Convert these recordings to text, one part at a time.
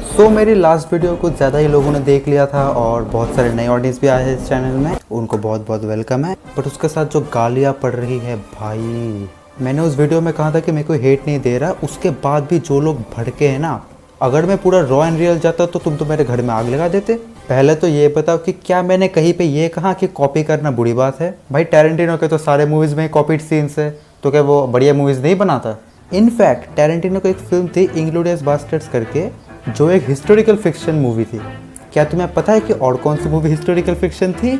मेरी last video कुछ ज़्यादा ही लोगों ने देख लिया था और बहुत सारे नए ऑडियंस भी आए हैं इस चैनल में, उनको बहुत बहुत वेलकम है। बट उसके साथ जो गालियाँ पड़ रही है भाई, मैंने उस वीडियो में कहा था कि मेरे को हेट नहीं दे रहा, उसके बाद भी जो लोग भड़के हैं ना, अगर मैं पूरा रॉ एंड रियल जाता तो तुम तो मेरे घर में आग लगा देते। पहले तो ये बताओ कि क्या मैंने कहीं पे ये कहा कि कॉपी करना बुरी बात है? भाई टैरेंटिनो के तो सारे मूवीज़ में कॉपीड सीन्स है, तो क्या वो बढ़िया मूवीज़ नहीं बनाता? इनफैक्ट टैरेंटिनो की एक फिल्म थी इंग्लोरियस बास्टर्ड्स करके, जो एक हिस्टोरिकल फिक्शन मूवी थी। क्या तुम्हें पता है कि और कौन सी मूवी हिस्टोरिकल फिक्शन थी?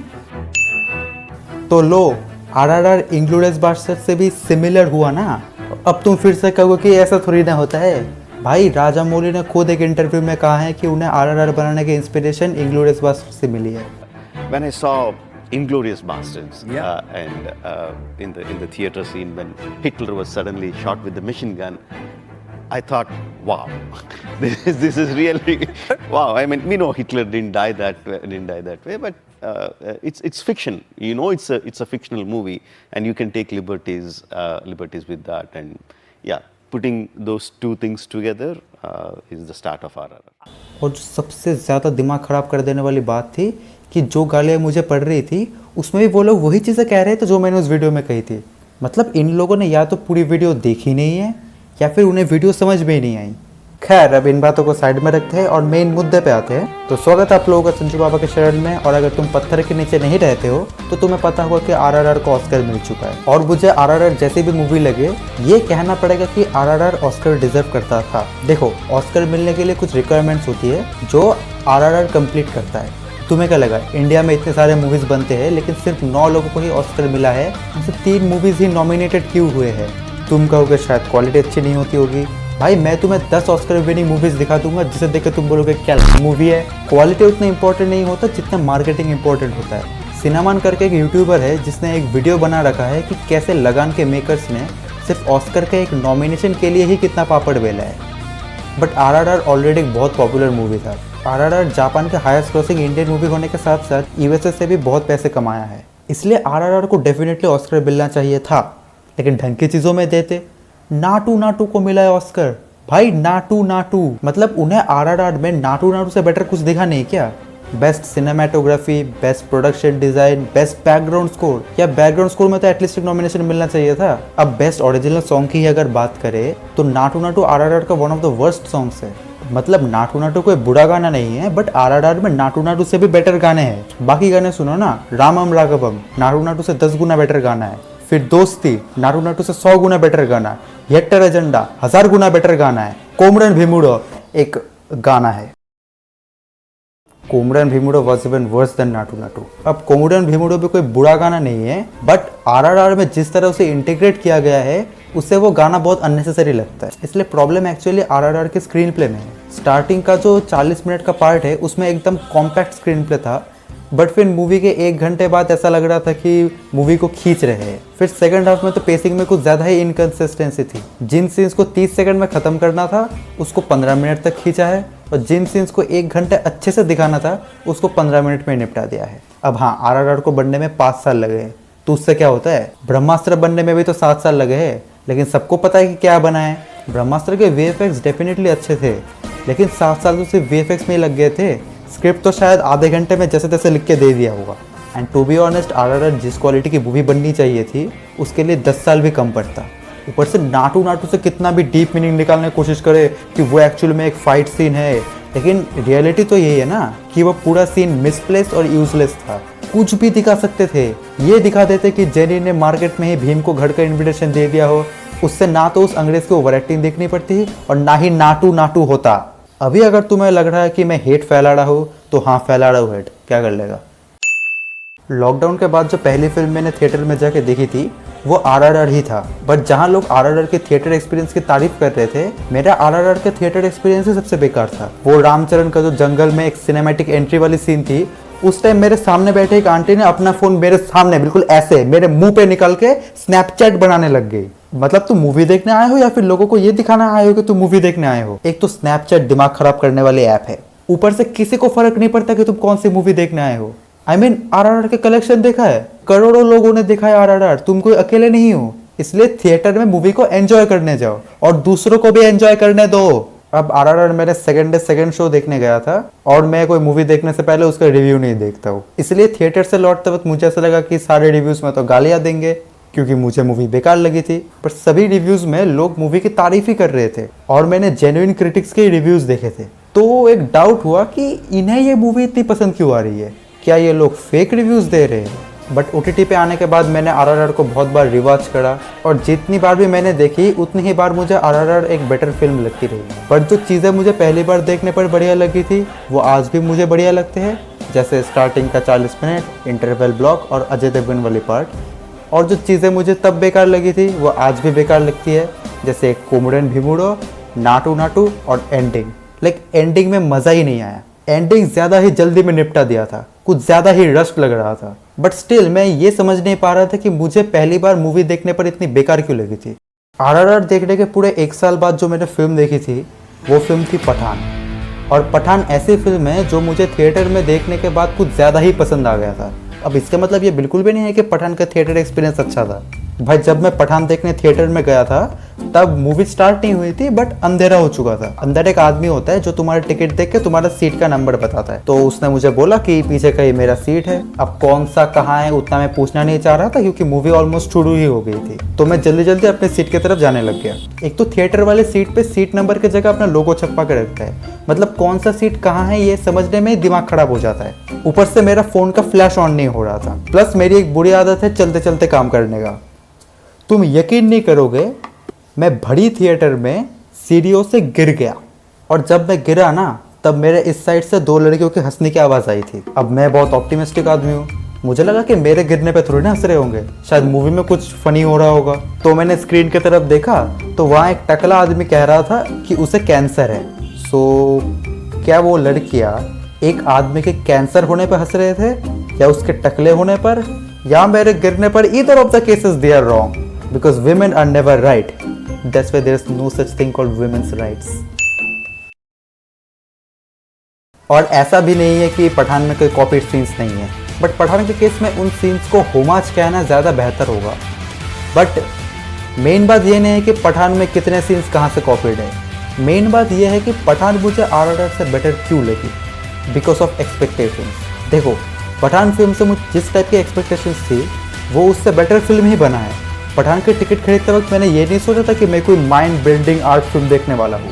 तो लो, आरआरआर इंग्लोरियस बास्टर्ड्स से भी सिमिलर हुआ ना। अब तुम फिर से कहोगे कि ऐसा थोड़ी ना होता है। भाई राजामौली ने खुद एक इंटरव्यू में कहा है कि उन्हें आरआरआर बनाने की इंस्पिरेशन इंग्लोरियस बास्टर्ड्स से मिली है। When I saw Inglorious Bastards, and in the theater scene when Hitler was suddenly shot with the machine gun, I thought, wow, this is really wow. I mean, we know Hitler didn't die that way, but it's fiction. You know, it's a fictional movie, and you can take liberties with that, and yeah, putting those two things together is the start of RRR. और जो सबसे ज़्यादा दिमाग ख़राब कर देने वाली बात थी कि जो गालियाँ मुझे पड़ रही थी उसमें भी वो लोग वही चीज़ें कह रहे थे जो मैंने उस वीडियो में कही थी। मतलब इन लोगों ने या तो पूरी वीडियो देखी नहीं है या फिर उन्हें वीडियो समझ में ही नहीं आई। खैर, अब इन बातों को साइड में रखते हैं और मेन मुद्दे पे आते हैं। तो स्वागत है आप लोगों का संजू बाबा के शरण में। और अगर तुम पत्थर के नीचे नहीं रहते हो तो तुम्हें पता होगा कि आरआरआर को ऑस्कर मिल चुका है। और मुझे आरआरआर जैसी भी मूवी लगे, ये कहना पड़ेगा कि आरआरआर ऑस्कर डिजर्व करता था। देखो, ऑस्कर मिलने के लिए कुछ रिक्वायरमेंट्स होती है जो आरआरआर कंप्लीट करता है। तुम्हें क्या लगा इंडिया में इतने सारे मूवीज़ बनते हैं लेकिन सिर्फ 9 लोगों को ही ऑस्कर मिला है, जैसे 3 मूवीज़ ही नॉमिनेटेड क्यों हुए हैं? तुम कहोगे शायद क्वालिटी अच्छी नहीं होती होगी। भाई मैं तुम्हें 10 ऑस्कर विनिंग मूवीज़ दिखा दूंगा जिसे देख के तुम बोलोगे क्या मूवी है। क्वालिटी उतना इंपॉर्टेंट नहीं होता जितना मार्केटिंग इंपॉर्टेंट होता है। सिनेमान करके एक यूट्यूबर है जिसने एक वीडियो बना रखा है कि कैसे लगान के मेकर्स ने सिर्फ ऑस्कर के एक नॉमिनेशन के लिए ही कितना पापड़ बेला है। बट आरआरआर ऑलरेडी एक बहुत पॉपुलर मूवी था। आरआरआर जापान के हाईएस्ट ग्रॉसिंग इंडियन मूवी होने के साथ साथ यूएसए से भी बहुत पैसे कमाया है, इसलिए आरआरआर को डेफिनेटली ऑस्कर मिलना चाहिए था। लेकिन ढंग की चीज़ों में देते। नाटू को मिला है ऑस्कर। भाई नाटू मतलब उन्हें आरआरआर में नाटू से बेटर कुछ दिखा नहीं क्या? Best cinematography, best production design, best background score, या बैकग्राउंड स्कोर में तो एटलीस्ट एक नॉमिनेशन मिलना चाहिए था। अब बेस्ट ओरिजिनल सॉन्ग की अगर बात करें तो नाटू आरआरआर का one of the worst songs है। मतलब नाटू कोई बुरा गाना नहीं है, बट आरआरआर में नाटू से भी बेटर गाने हैं। बाकी गाने सुनो ना, रामम राघवम नाटू से 10 गुना बेटर गाना है। फिर दोस्ती नाटू से 100 गुना बेटर गाना। येट्टर एजेंडा 1000 गुना बेटर गाना है। कोमरन भीमुडो एक गाना है। Komaram Bheemudo was even worse than Naatu. अब कोमरन भीमुडो भी कोई बुरा गाना नहीं है, बट आरआरआर में जिस तरह उसे इंटीग्रेट किया गया है उससे वो गाना बहुत अननेसेसरी लगता है। इसलिए प्रॉब्लम एक्चुअली आरआरआर के स्क्रीन प्ले में है। स्टार्टिंग का जो 40 मिनट का पार्ट है उसमें एकदम कॉम्पैक्ट स्क्रीन प्ले था, बट फिर मूवी के 1 घंटे बाद ऐसा लग रहा था कि मूवी को खींच रहे हैं। फिर सेकंड हाफ में तो पेसिंग में कुछ ज़्यादा ही इनकन्सिस्टेंसी थी। जिन सीन्स को 30 सेकंड में ख़त्म करना था उसको 15 मिनट तक खींचा है, और जिन सीन्स को 1 घंटे अच्छे से दिखाना था उसको 15 मिनट में निपटा दिया है। अब हाँ, आरआरआर को बनने में 5 साल लगे हैं, तो उससे क्या होता है? ब्रह्मास्त्र बनने में भी तो 7 साल लगे हैं, लेकिन सबको पता है कि क्या बना है। ब्रह्मास्त्र के वीएफएक्स डेफिनेटली अच्छे थे, लेकिन 7 साल तो सिर्फ वीएफएक्स में ही लग गए थे। स्क्रिप्ट तो शायद आधे घंटे में जैसे तैसे लिख के दे दिया होगा। And to be honest, RRR जिस क्वालिटी की मूवी बननी चाहिए थी उसके लिए 10 साल भी कम पड़ता। ऊपर से नाटू से कितना भी डीप मीनिंग निकालने की कोशिश करे कि वो एक्चुअल में एक फाइट सीन है, लेकिन रियलिटी तो यही है ना कि वो पूरा सीन मिसप्लेस और यूजलेस था। कुछ भी दिखा सकते थे। ये दिखा देते कि जेनी ने मार्केट में ही भीम को घर का इन्विटेशन दे दिया हो, उससे ना तो उस अंग्रेज को ओवर एक्टिंग देखनी पड़ती और ना ही नाटू होता। अभी अगर तुम्हें लग रहा है कि मैं हेट फैला रहा हूँ तो हाँ, फैला रहा हूँ हेट, क्या कर लेगा। लॉकडाउन के बाद जो पहली फिल्म मैंने थिएटर में जाके देखी थी वो आरआरआर ही था। बट जहाँ लोग आरआरआर के थिएटर एक्सपीरियंस की तारीफ कर रहे थे, मेरा आरआरआर के थिएटर एक्सपीरियंस ही सबसे बेकार था। वो रामचरण का जो जंगल में एक सिनेमैटिक एंट्री वाली सीन थी, उस टाइम मेरे सामने बैठे एक आंटी ने अपना फोन मेरे सामने बिल्कुल ऐसे मेरे मुंह पे निकाल के स्नैपचैट बनाने लग गई। मतलब तुम मूवी देखने आए हो या फिर लोगों को ये दिखाना आए हो कि तुम मूवी देखने आए हो? एक तो स्नैपचैट दिमाग खराब करने वाली ऐप है, ऊपर से किसी को फर्क नहीं पड़ता कि तुम कौन सी मूवी देखने आए हो। I mean, आरआरआर के कलेक्शन देखा है, करोड़ों लोगों ने देखा है आरआरआर, तुम कोई अकेले नहीं हो। इसलिए थिएटर में मूवी को एंजॉय करने जाओ और दूसरों को भी एंजॉय करने दो। अब RRR मैंने सेकंड शो देखने गया था और मैं कोई मूवी देखने से पहले उसका रिव्यू नहीं देखता हूँ, इसलिए थिएटर से लौटते वक्त मुझे ऐसा लगा कि सारे रिव्यूज में तो गालियाँ देंगे क्योंकि मुझे मूवी बेकार लगी थी। पर सभी रिव्यूज में लोग मूवी की तारीफ ही कर रहे थे और मैंने जेन्युइन क्रिटिक्स के रिव्यूज देखे थे, तो एक डाउट हुआ कि इन्हें ये मूवी इतनी पसंद क्यों आ रही है, क्या ये लोग फेक रिव्यूज दे रहे हैं। बट OTT पे आने के बाद मैंने RRR को बहुत बार रिवॉच करा और जितनी बार भी मैंने देखी उतनी ही बार मुझे RRR एक बेटर फिल्म लगती रही। बट जो चीज़ें मुझे पहली बार देखने पर बढ़िया लगी थी वो आज भी मुझे बढ़िया लगते हैं, जैसे स्टार्टिंग का 40 मिनट, इंटरवल ब्लॉक और अजय देवगन वाली पार्ट। और जो चीज़ें मुझे तब बेकार लगी थी वो आज भी बेकार लगती है, जैसे कोमुडन भीमुडो, नाटू नाटू और एंडिंग। एंडिंग में मज़ा ही नहीं आया, एंडिंग ज़्यादा ही जल्दी में निपटा दिया था, कुछ ज़्यादा ही रश लग रहा था। बट स्टिल मैं ये समझ नहीं पा रहा था कि मुझे पहली बार मूवी देखने पर इतनी बेकार क्यों लगी थी। RRR देखने के पूरे 1 साल बाद जो मैंने फिल्म देखी थी वो फिल्म थी पठान। और पठान ऐसी फिल्म है जो मुझे थिएटर में देखने के बाद कुछ ज़्यादा ही पसंद आ गया था। अब इसका मतलब ये बिल्कुल भी नहीं है कि पठान का थिएटर एक्सपीरियंस अच्छा था। भाई जब मैं पठान देखने थिएटर में गया था तब मूवी स्टार्ट नहीं हुई थी बट अंधेरा हो चुका था। अंदर एक आदमी होता है जो तुम्हारा टिकट देख के तुम्हारा सीट का नंबर बताता है, तो उसने मुझे बोला कि पीछे कहीं मेरा सीट है। अब कौन सा कहाँ है उतना मैं पूछना नहीं चाह रहा था क्योंकि मूवी ऑलमोस्ट शुरू ही हो गई थी, तो मैं जल्दी जल्दी अपने सीट की तरफ जाने लग गया। एक तो थिएटर वाले सीट पे सीट नंबर की जगह अपना लोगो छपा के रखता है, मतलब कौन सा सीट कहाँ है ये समझने में दिमाग खराब हो जाता है। ऊपर से मेरा फोन का फ्लैश ऑन नहीं हो रहा था, प्लस मेरी एक बुरी आदत है चलते चलते काम करने का। तुम यकीन नहीं करोगे, मैं भरी थिएटर में सीढ़ियों से गिर गया और जब मैं गिरा ना तब मेरे इस साइड से 2 लड़कियों की हंसने की आवाज़ आई थी। अब मैं बहुत ऑप्टिमिस्टिक आदमी हूँ, मुझे लगा कि मेरे गिरने पे थोड़ी ना हंस रहे होंगे, शायद मूवी में कुछ फनी हो रहा होगा। तो मैंने स्क्रीन की तरफ देखा तो वहाँ एक टकला आदमी कह रहा था कि उसे कैंसर है। सो क्या वो लड़कियाँ एक आदमी के कैंसर होने पर हंस रहे थे या उसके टकले होने पर या मेरे गिरने पर? Either of the cases they are wrong because women are never right. That's why there is no such thing called women's rights. और ऐसा भी नहीं है कि पठान में कोई कॉपीड सीन्स नहीं है, बट पठान के केस में उन सीन्स को होमाज कहना ज़्यादा बेहतर होगा। बट मेन बात ये नहीं है कि पठान में कितने सीन्स कहाँ से कॉपीड है, मेन बात यह है कि पठान मुझे RRR से बेटर क्यों लगी, बिकॉज ऑफ एक्सपेक्टेशंस। देखो पठान फिल्म से मुझे जिस टाइप की एक्सपेक्टेशंस थी वो उससे बेटर फिल्म ही बना है। पठान के टिकट खरीदते वक्त मैंने ये नहीं सोचा था कि मैं कोई माइंड बिल्डिंग आर्ट फिल्म देखने वाला हूँ,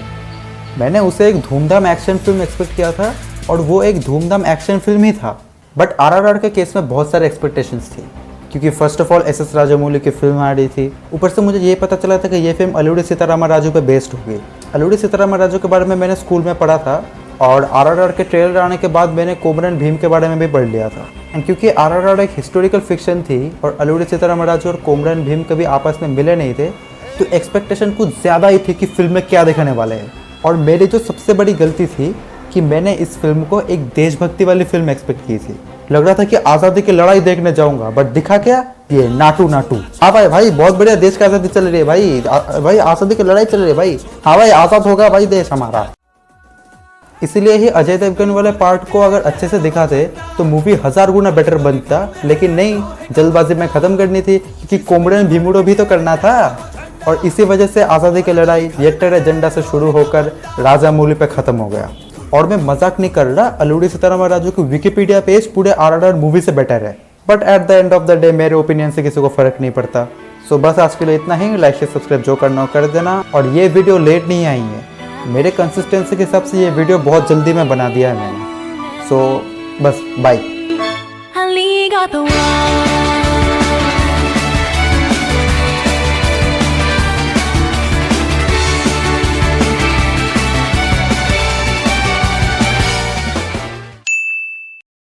मैंने उसे एक धूमधाम एक्शन फिल्म एक्सपेक्ट किया था और वो एक धूमधाम एक्शन फिल्म ही था। बट RRR के केस में बहुत सारे एक्सपेक्टेशंस थी क्योंकि first of all SS Rajamouli की फिल्म आ रही थी, ऊपर से मुझे ये पता चला था कि ये फिल्म अलूरी सीतारामा राजू पे बेस्ड होगी। अलूरी सीतारामा राजू के बारे में मैंने स्कूल में पढ़ा था और RRR के ट्रेलर आने के बाद मैंने कोमरन भीम के बारे में भी पढ़ लिया था। एंड क्योंकि RRR एक हिस्टोरिकल फिक्शन थी और अलूरी सीताराम राजू और कोमरन भीम कभी आपस में मिले नहीं थे, तो एक्सपेक्टेशन कुछ ज़्यादा ही थी कि फिल्म में क्या दिखाने वाले हैं। और मेरी जो सबसे बड़ी गलती थी कि मैंने इस फिल्म को एक देशभक्ति वाली फिल्म एक्सपेक्ट की थी। लग रहा था कि आज़ादी की लड़ाई देखने जाऊंगा, बट दिखा क्या, ये नाटू नाटू। हाँ भाई बहुत बढ़िया, देश की आज़ादी चल रही है भाई आज़ादी की लड़ाई चल रही है भाई। हाँ भाई आज़ाद होगा भाई देश हमारा। इसीलिए ही अजय देवगन वाले पार्ट को अगर अच्छे से दिखाते तो मूवी 1000 गुना बेटर बनता, लेकिन नहीं, जल्दबाजी में ख़त्म करनी थी क्योंकि कोमड़न भीमुड़ो भी तो करना था। और इसी वजह से आज़ादी की लड़ाई येटर एजेंडा से शुरू होकर राजामौली पे ख़त्म हो गया। और मैं मजाक नहीं कर रहा, अलूरी सीताराम राजू की विकिपीडिया पेज पूरे RRR मूवी से बेटर है। But at the end of the day मेरे ओपिनियन से किसी को फ़र्क नहीं पड़ता। सो बस आज के लिए इतना ही। लाइक शेयर सब्सक्राइब जो करना हो कर देना। और ये वीडियो लेट नहीं आई है, मेरे कंसिस्टेंसी के हिसाब से ये वीडियो बहुत जल्दी में बना दिया है मैंने। सो बस बाय।